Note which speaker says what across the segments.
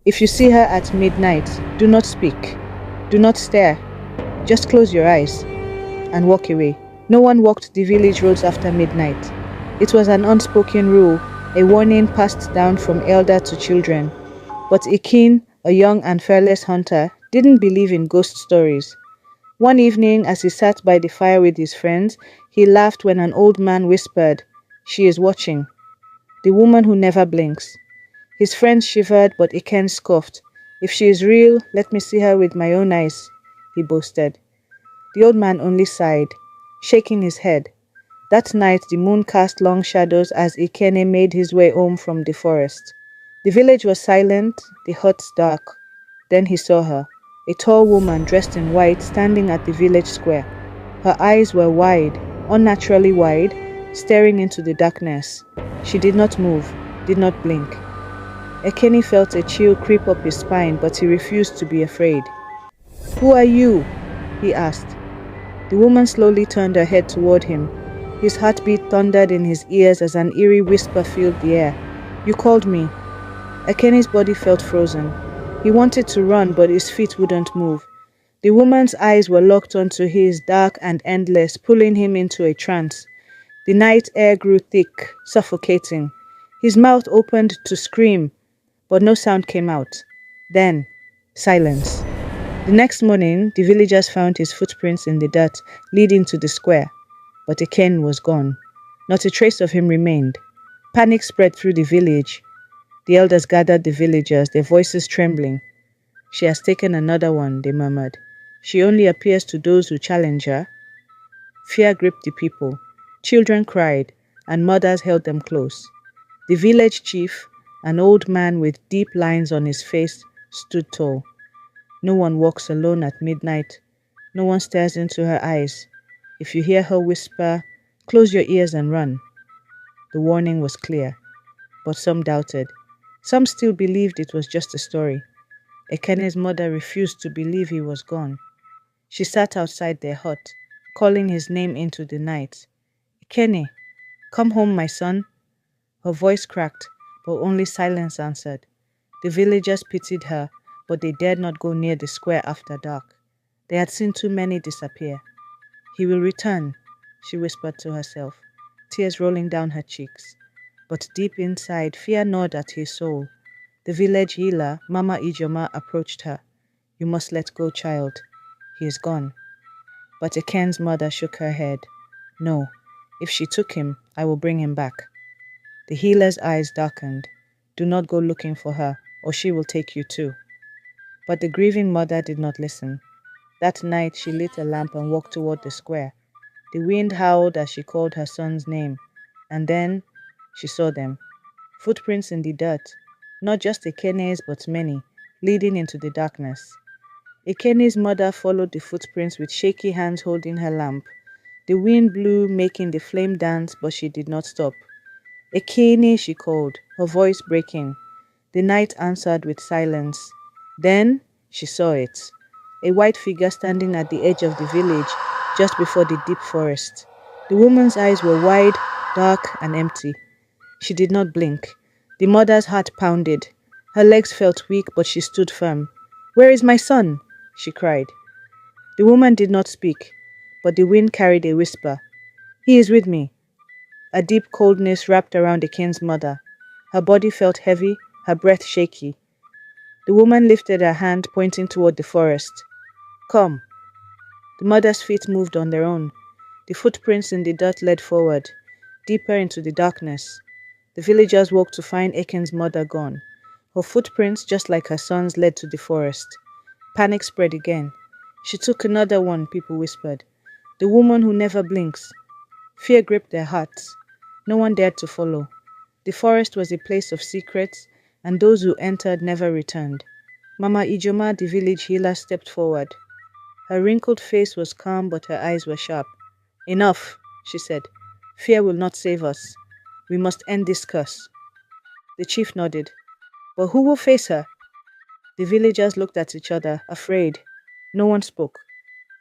Speaker 1: If you see her at midnight, do not speak. Do not stare. Just close your eyes and walk away. No one walked the village roads after midnight. It was an unspoken rule, a warning passed down from elder to children. But Akin, a young and fearless hunter, didn't believe in ghost stories. One evening, as he sat by the fire with his friends, he laughed when an old man whispered, "She is watching. The woman who never blinks." His friends shivered, but Akin scoffed. "If she is real, let me see her with my own eyes," he boasted. The old man only sighed, shaking his head. That night the moon cast long shadows as Ikene made his way home from the forest. The village was silent, the huts dark. Then he saw her, a tall woman dressed in white standing at the village square. Her eyes were wide, unnaturally wide, staring into the darkness. She did not move, did not blink. Ekene felt a chill creep up his spine, but he refused to be afraid. "Who are you?" he asked. The woman slowly turned her head toward him. His heartbeat thundered in his ears as an eerie whisper filled the air. "You called me." Ekene's body felt frozen. He wanted to run, but his feet wouldn't move. The woman's eyes were locked onto his, dark and endless, pulling him into a trance. The night air grew thick, suffocating. His mouth opened to scream, but no sound came out. Then, silence. The next morning, the villagers found his footprints in the dirt leading to the square. But Ekene was gone. Not a trace of him remained. Panic spread through the village. The elders gathered the villagers, their voices trembling. "She has taken another one," they murmured. "She only appears to those who challenge her." Fear gripped the people. Children cried, and mothers held them close. The village chief, an old man with deep lines on his face, stood tall. No one walks alone at midnight. No one stares into her eyes. If you hear her whisper, close your ears and run. The warning was clear, but some doubted. Some still believed it was just a story. Ekene's mother refused to believe he was gone. She sat outside their hut, calling his name into the night. "Ekene, come home, my son." Her voice cracked, but only silence answered. The villagers pitied her, but they dared not go near the square after dark. They had seen too many disappear. "He will return," she whispered to herself, tears rolling down her cheeks. But deep inside, fear gnawed at his soul. The village healer, Mama Ijoma, approached her. "You must let go, child. He is gone." But Eken's mother shook her head. "No, if she took him, I will bring him back." The healer's eyes darkened. "Do not go looking for her, or she will take you too." But the grieving mother did not listen. That night she lit a lamp and walked toward the square. The wind howled as she called her son's name, and then she saw them. Footprints in the dirt, not just Ekene's but many, leading into the darkness. Ekene's mother followed the footprints with shaky hands holding her lamp. The wind blew, making the flame dance, but she did not stop. "Ekene," she called, her voice breaking. The night answered with silence. Then she saw it. A white figure standing at the edge of the village, just before the deep forest. The woman's eyes were wide, dark, and empty. She did not blink. The mother's heart pounded. Her legs felt weak, but she stood firm. "Where is my son?" she cried. The woman did not speak, but the wind carried a whisper. "He is with me." A deep coldness wrapped around Eken's mother. Her body felt heavy, her breath shaky. The woman lifted her hand, pointing toward the forest. "Come." The mother's feet moved on their own. The footprints in the dirt led forward, deeper into the darkness. The villagers woke to find Eken's mother gone. Her footprints, just like her son's, led to the forest. Panic spread again. "She took another one," people whispered. "The woman who never blinks." Fear gripped their hearts. No one dared to follow. The forest was a place of secrets, and those who entered never returned. Mama Ijoma, the village healer, stepped forward. Her wrinkled face was calm, but her eyes were sharp. "Enough," she said. "Fear will not save us. We must end this curse." The chief nodded. "But who will face her?" The villagers looked at each other, afraid. No one spoke.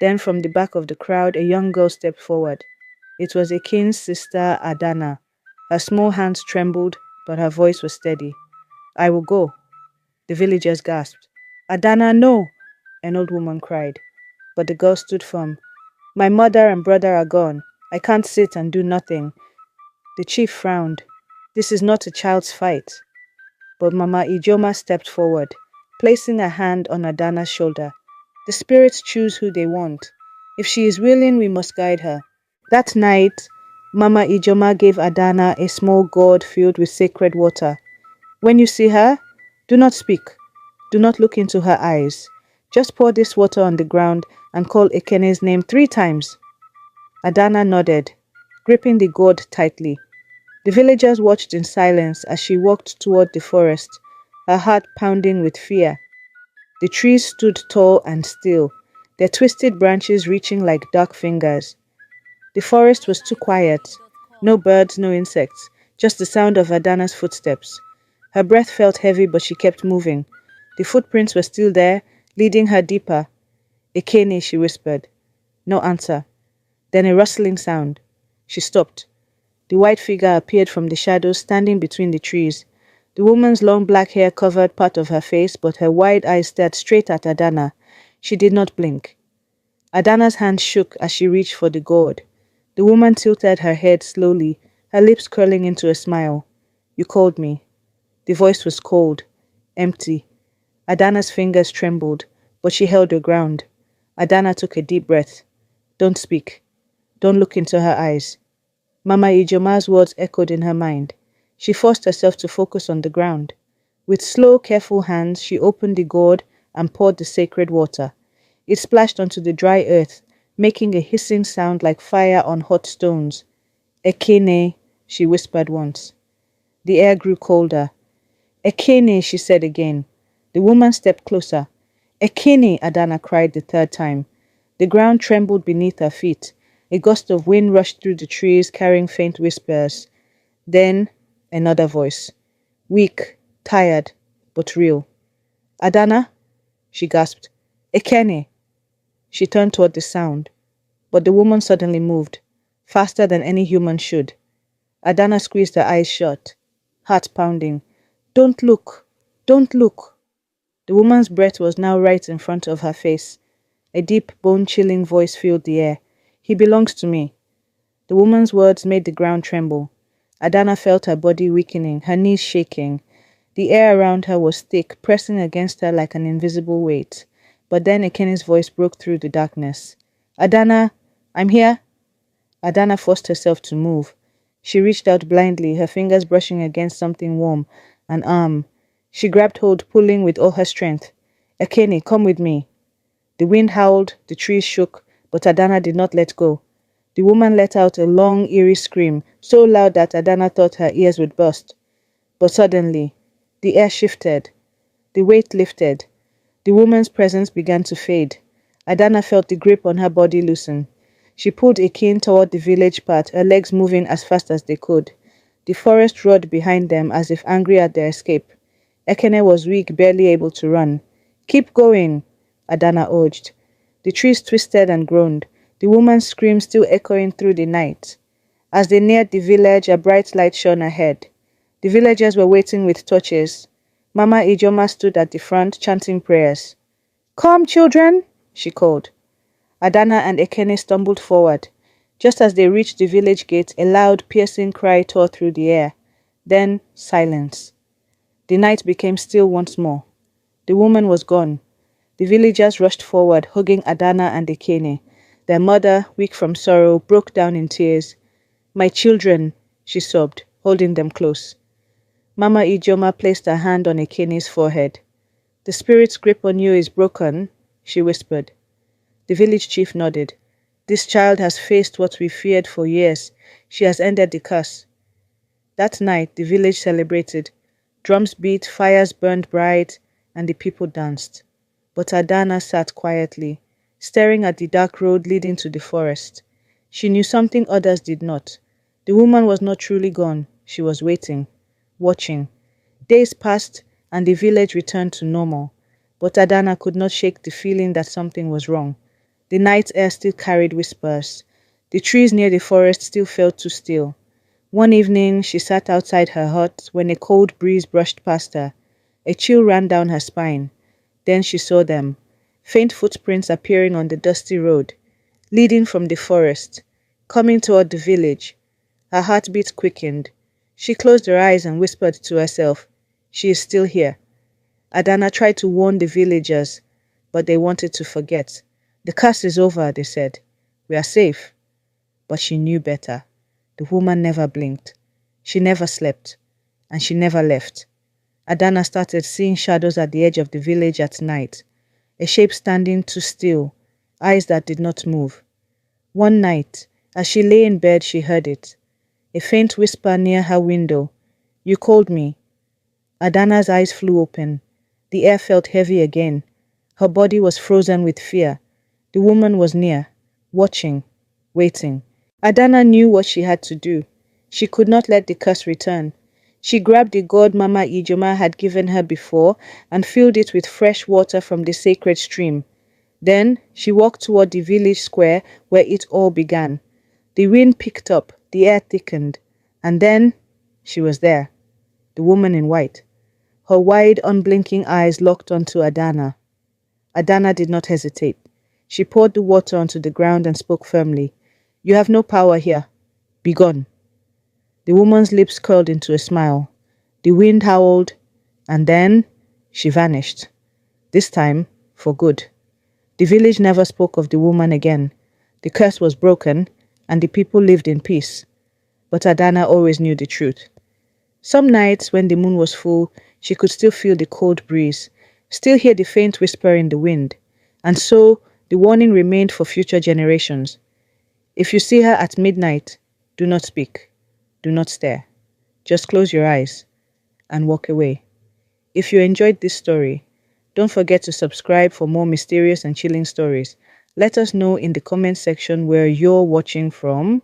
Speaker 1: Then from the back of the crowd, a young girl stepped forward. It was Akin's sister, Adana. Her small hands trembled, but her voice was steady. "I will go." The villagers gasped. Adana, no! An old woman cried. But the girl stood firm. My mother and brother are gone. I can't sit and do nothing. The chief frowned. This is not a child's fight. But Mama Ijoma stepped forward, placing a hand on Adana's shoulder. The spirits choose who they want. If she is willing, we must guide her. That night, Mama Ijoma gave Adana a small gourd filled with sacred water. When you see her, do not speak. Do not look into her eyes. Just pour this water on the ground and call Ekene's name 3 times. Adana nodded, gripping the gourd tightly. The villagers watched in silence as she walked toward the forest, her heart pounding with fear. The trees stood tall and still, their twisted branches reaching like dark fingers. The forest was too quiet. No birds, no insects, just the sound of Adana's footsteps. Her breath felt heavy, but she kept moving. The footprints were still there, leading her deeper. Ekene, she whispered. No answer. Then a rustling sound. She stopped. The white figure appeared from the shadows, standing between the trees. The woman's long black hair covered part of her face, but her wide eyes stared straight at Adana. She did not blink. Adana's hand shook as she reached for the gourd. The woman tilted her head slowly, her lips curling into a smile. You called me. The voice was cold, empty. Adana's fingers trembled, but she held her ground. Adana took a deep breath. Don't speak. Don't look into her eyes. Mama Ijoma's words echoed in her mind. She forced herself to focus on the ground. With slow, careful hands, she opened the gourd and poured the sacred water. It splashed onto the dry earth, making a hissing sound like fire on hot stones. Ekene, she whispered once. The air grew colder. Ekene, she said again. The woman stepped closer. Ekene, Adana cried the 3rd time. The ground trembled beneath her feet. A gust of wind rushed through the trees, carrying faint whispers. Then, another voice. Weak, tired, but real. Adana? She gasped. Ekene. She turned toward the sound. But the woman suddenly moved, faster than any human should. Adana squeezed her eyes shut, heart pounding. Don't look. Don't look. The woman's breath was now right in front of her face. A deep, bone-chilling voice filled the air. He belongs to me. The woman's words made the ground tremble. Adana felt her body weakening, her knees shaking. The air around her was thick, pressing against her like an invisible weight. But then Ekene's voice broke through the darkness. Adana, I'm here. Adana forced herself to move. She reached out blindly, her fingers brushing against something warm, an arm. She grabbed hold, pulling with all her strength. Ekene, come with me. The wind howled, the trees shook, but Adana did not let go. The woman let out a long, eerie scream, so loud that Adana thought her ears would burst. But suddenly, the air shifted. The weight lifted. The woman's presence began to fade. Adana felt the grip on her body loosen. She pulled Ekene toward the village path, her legs moving as fast as they could. The forest roared behind them as if angry at their escape. Ekene was weak, barely able to run. Keep going, Adana urged. The trees twisted and groaned, the woman's scream still echoing through the night. As they neared the village, a bright light shone ahead. The villagers were waiting with torches. Mama Ijoma stood at the front, chanting prayers. Come, children, she called. Adana and Ekene stumbled forward. Just as they reached the village gate, a loud, piercing cry tore through the air. Then, silence. The night became still once more. The woman was gone. The villagers rushed forward, hugging Adana and Ekene. Their mother, weak from sorrow, broke down in tears. My children, she sobbed, holding them close. Mama Ijoma placed her hand on Ekene's forehead. The spirit's grip on you is broken, she whispered. The village chief nodded. This child has faced what we feared for years. She has ended the curse. That night, the village celebrated. Drums beat, fires burned bright, and the people danced. But Adana sat quietly, staring at the dark road leading to the forest. She knew something others did not. The woman was not truly gone. She was waiting, watching. Days passed, and the village returned to normal. But Adana could not shake the feeling that something was wrong. The night air still carried whispers. The trees near the forest still felt too still. One evening, she sat outside her hut when a cold breeze brushed past her. A chill ran down her spine. Then she saw them, faint footprints appearing on the dusty road, leading from the forest, coming toward the village. Her heartbeat quickened. She closed her eyes and whispered to herself, "She is still here." Adana tried to warn the villagers, but they wanted to forget. "The curse is over," they said. "We are safe." But she knew better. The woman never blinked. She never slept. And she never left. Adana started seeing shadows at the edge of the village at night. A shape standing too still, eyes that did not move. One night, as she lay in bed, she heard it. A faint whisper near her window. "You called me." Adana's eyes flew open. The air felt heavy again. Her body was frozen with fear. The woman was near, watching, waiting. Adana knew what she had to do. She could not let the curse return. She grabbed the gourd Mama Ijoma had given her before and filled it with fresh water from the sacred stream. Then she walked toward the village square where it all began. The wind picked up, the air thickened, and then she was there, the woman in white. Her wide, unblinking eyes locked onto Adana. Adana did not hesitate. She poured the water onto the ground and spoke firmly. "You have no power here. Be gone." The woman's lips curled into a smile. The wind howled, and then she vanished. This time, for good. The village never spoke of the woman again. The curse was broken, and the people lived in peace. But Adana always knew the truth. Some nights, when the moon was full, she could still feel the cold breeze, still hear the faint whisper in the wind, and so the warning remained for future generations. If you see her at midnight, do not speak, do not stare. Just close your eyes and walk away. If you enjoyed this story, don't forget to subscribe for more mysterious and chilling stories. Let us know in the comment section where you're watching from.